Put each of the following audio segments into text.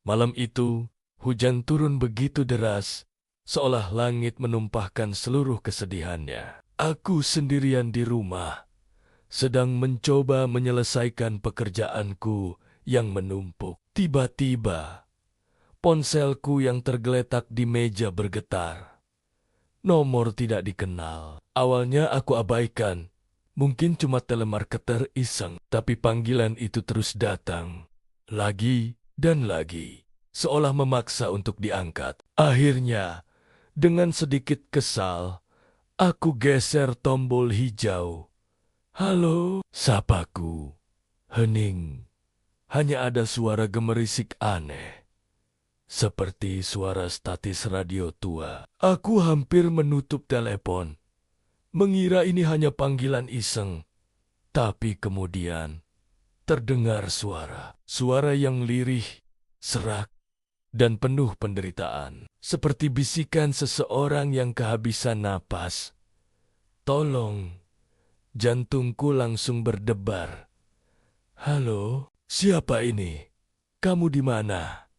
Malam itu, hujan turun begitu deras, seolah langit menumpahkan seluruh kesedihannya. Aku sendirian di rumah, sedang mencoba menyelesaikan pekerjaanku yang menumpuk. Tiba-tiba, ponselku yang tergeletak di meja bergetar. Nomor tidak dikenal. Awalnya aku abaikan. Mungkin cuma telemarketer iseng, tapi panggilan itu terus datang. Lagi dan lagi, seolah memaksa untuk diangkat. Akhirnya, dengan sedikit kesal, aku geser tombol hijau. Halo, sapaku. Hening. Hanya ada suara gemerisik aneh, seperti suara statis radio tua. Aku hampir menutup telepon, mengira ini hanya panggilan iseng. Tapi kemudian terdengar suara yang lirih, serak, dan penuh penderitaan. Seperti bisikan seseorang yang kehabisan napas. Tolong, jantungku langsung berdebar. Halo, siapa ini? Kamu di mana?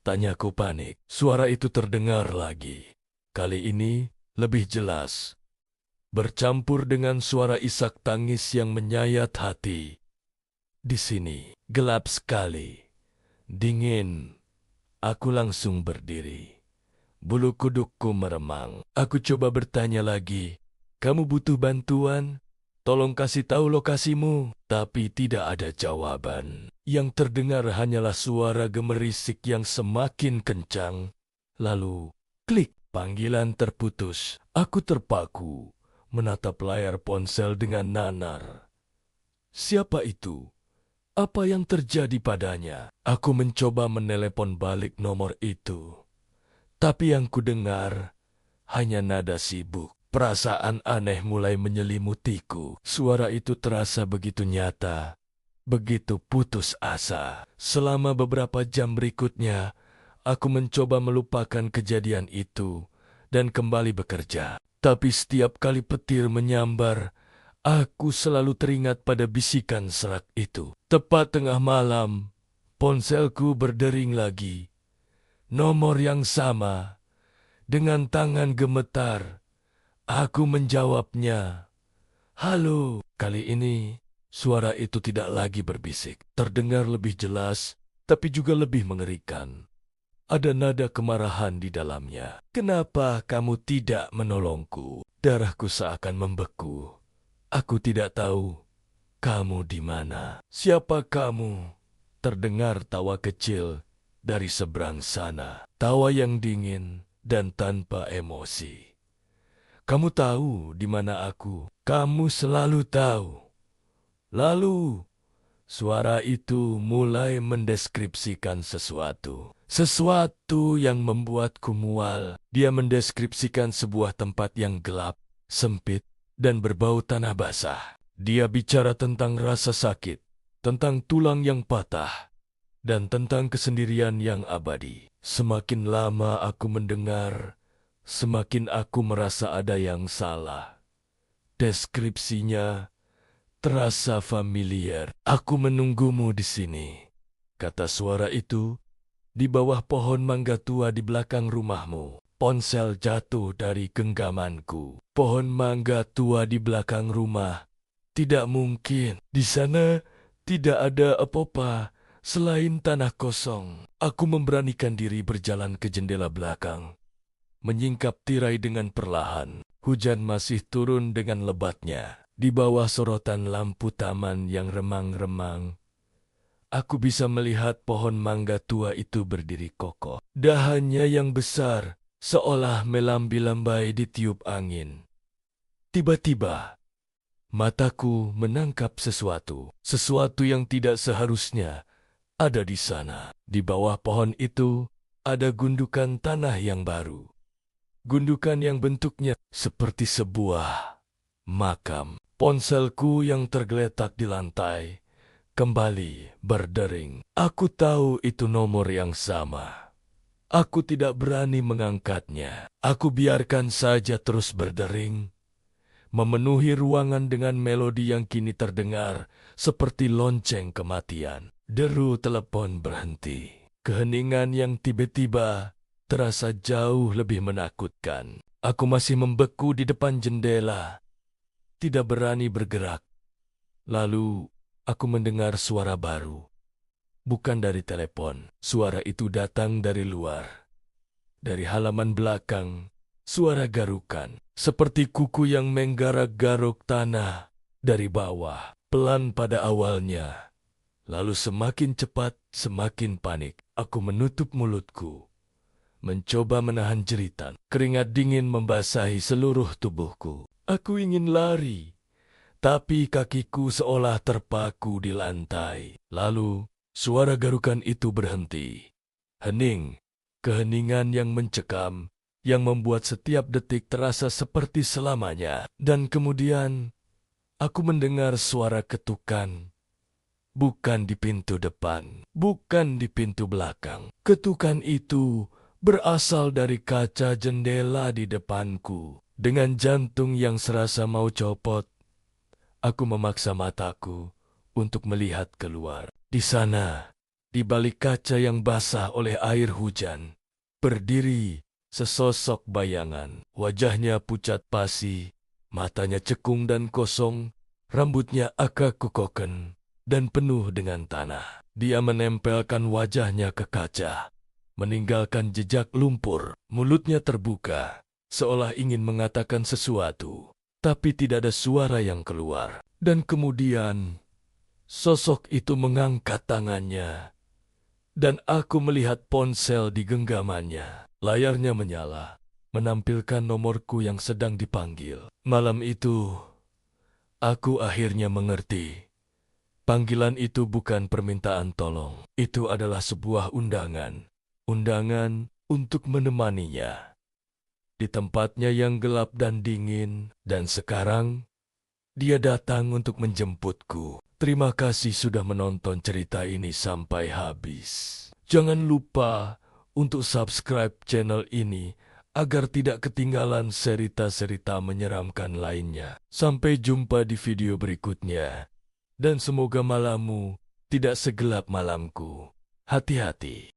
Tanyaku panik. Suara itu terdengar lagi. Kali ini lebih jelas, bercampur dengan suara isak tangis yang menyayat hati. Di sini, gelap sekali, dingin. Aku langsung berdiri. Bulu kudukku meremang. Aku coba bertanya lagi. Kamu butuh bantuan? Tolong kasih tahu lokasimu. Tapi tidak ada jawaban. Yang terdengar hanyalah suara gemerisik yang semakin kencang. Lalu, klik, panggilan terputus. Aku terpaku menatap layar ponsel dengan nanar. Siapa itu? Apa yang terjadi padanya? Aku mencoba menelepon balik nomor itu. Tapi yang kudengar hanya nada sibuk. Perasaan aneh mulai menyelimutiku. Suara itu terasa begitu nyata, begitu putus asa. Selama beberapa jam berikutnya, aku mencoba melupakan kejadian itu dan kembali bekerja. Tapi setiap kali petir menyambar, aku selalu teringat pada bisikan serak itu. Tepat tengah malam, ponselku berdering lagi. Nomor yang sama, dengan tangan gemetar, aku menjawabnya. Halo, kali ini suara itu tidak lagi berbisik. Terdengar lebih jelas, tapi juga lebih mengerikan. Ada nada kemarahan di dalamnya. Kenapa kamu tidak menolongku? Darahku seakan membeku. Aku tidak tahu kamu di mana. Siapa kamu? Terdengar tawa kecil dari seberang sana. Tawa yang dingin dan tanpa emosi. Kamu tahu di mana aku? Kamu selalu tahu. Lalu, suara itu mulai mendeskripsikan sesuatu. Sesuatu yang membuatku mual. Dia mendeskripsikan sebuah tempat yang gelap, sempit, dan berbau tanah basah. Dia bicara tentang rasa sakit, tentang tulang yang patah, dan tentang kesendirian yang abadi. Semakin lama aku mendengar, semakin aku merasa ada yang salah. Deskripsinya terasa familiar. Aku menunggumu di sini, kata suara itu, di bawah pohon mangga tua di belakang rumahmu. Ponsel jatuh dari genggamanku. Pohon mangga tua di belakang rumah. Tidak mungkin. Di sana tidak ada apa-apa selain tanah kosong. Aku memberanikan diri berjalan ke jendela belakang, menyingkap tirai dengan perlahan. Hujan masih turun dengan lebatnya. Di bawah sorotan lampu taman yang remang-remang, aku bisa melihat pohon mangga tua itu berdiri kokoh. Dahannya yang besar, seolah melambai-lambai ditiup angin. Tiba-tiba, mataku menangkap sesuatu. Sesuatu yang tidak seharusnya ada di sana. Di bawah pohon itu, ada gundukan tanah yang baru. Gundukan yang bentuknya seperti sebuah makam. Ponselku yang tergeletak di lantai kembali berdering. Aku tahu itu nomor yang sama. Aku tidak berani mengangkatnya. Aku biarkan saja terus berdering, memenuhi ruangan dengan melodi yang kini terdengar seperti lonceng kematian. Deru telepon berhenti. Keheningan yang tiba-tiba terasa jauh lebih menakutkan. Aku masih membeku di depan jendela, tidak berani bergerak. Lalu, aku mendengar suara baru. Bukan dari telepon, suara itu datang dari luar. Dari halaman belakang, suara garukan, seperti kuku yang menggaruk-garuk tanah dari bawah, pelan pada awalnya. Lalu semakin cepat, semakin panik. Aku menutup mulutku, mencoba menahan jeritan. Keringat dingin membasahi seluruh tubuhku. Aku ingin lari, tapi kakiku seolah terpaku di lantai. Lalu, suara garukan itu berhenti. Hening, keheningan yang mencekam, yang membuat setiap detik terasa seperti selamanya. Dan kemudian, aku mendengar suara ketukan. Bukan di pintu depan, bukan di pintu belakang. Ketukan itu berasal dari kaca jendela di depanku. Dengan jantung yang serasa mau copot, aku memaksa mataku untuk melihat keluar. Di sana, di balik kaca yang basah oleh air hujan, berdiri sesosok bayangan. Wajahnya pucat pasi, matanya cekung dan kosong, rambutnya agak kukoken dan penuh dengan tanah. Dia menempelkan wajahnya ke kaca, meninggalkan jejak lumpur. Mulutnya terbuka, seolah ingin mengatakan sesuatu, tapi tidak ada suara yang keluar. Dan kemudian, sosok itu mengangkat tangannya, dan aku melihat ponsel di genggamannya. Layarnya menyala, menampilkan nomorku yang sedang dipanggil. Malam itu, aku akhirnya mengerti. Panggilan itu bukan permintaan tolong. Itu adalah sebuah undangan. Undangan untuk menemaninya di tempatnya yang gelap dan dingin. Dan sekarang, dia datang untuk menjemputku. Terima kasih sudah menonton cerita ini sampai habis. Jangan lupa untuk subscribe channel ini agar tidak ketinggalan cerita-cerita menyeramkan lainnya. Sampai jumpa di video berikutnya. Dan semoga malammu tidak segelap malamku. Hati-hati.